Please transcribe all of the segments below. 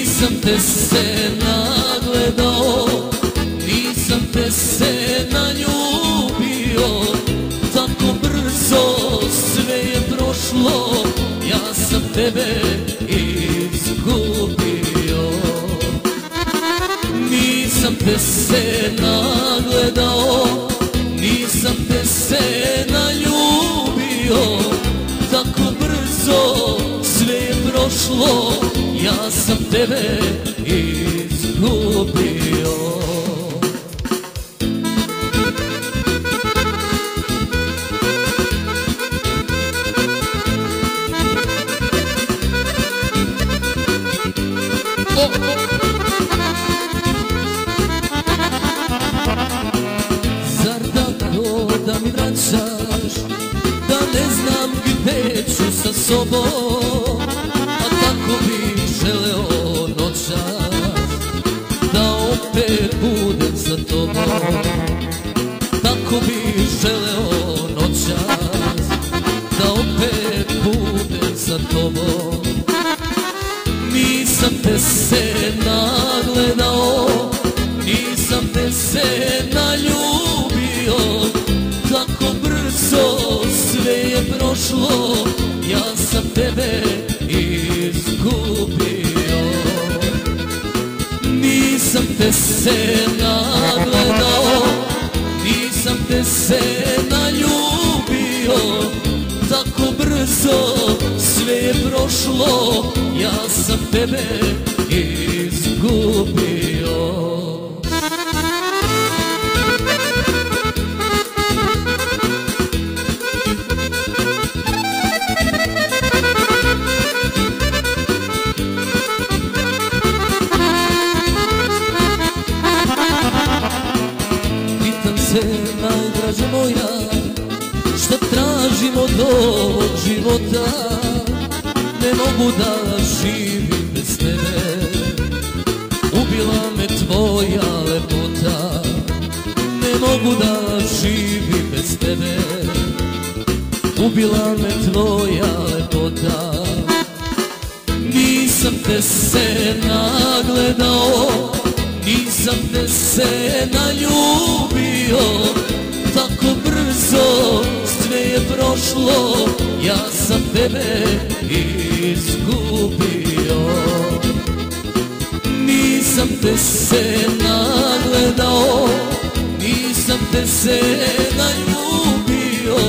Nisam te se nagledao, nisam te se naljubio, tako brzo sve je prošlo, ja sam tebe izgubio. Nisam te se nagledao, nisam te se naljubio, tako brzo sve je prošlo, ja sam tebe izgubio. Zar tako da mi vraćaš, da ne znam gdje ću sa sobom, a tako bih želeo noćas da opet budem sa tobom. Tako bih želeo noćas da opet budem sa tobom. Nisam te se nagledao, nisam te se naljubio, tako brzo sve je prošlo, ja sam tebe izgubio. Nisam te se nagledao, nisam te se naljubio, tako brzo sve je prošlo, ja sam tebe izgubio. Pitam se, najdraža moja, šta tražim od ovog života? Ne mogu da živim bez tebe, ubila me tvoja lepota. Ne mogu da živim bez tebe, ubila me tvoja lepota. Nisam te se nagledao, nisam te se naljubio, tako brzo sve je prošlo, ja sam tebe izgubio. Nisam te se nagledao, nisam te se naljubio,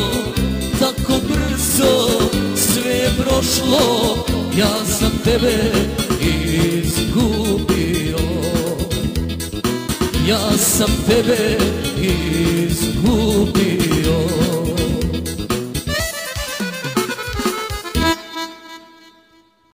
tako brzo sve je prošlo, ja sam tebe izgubio. Ja sam tebe izgubio.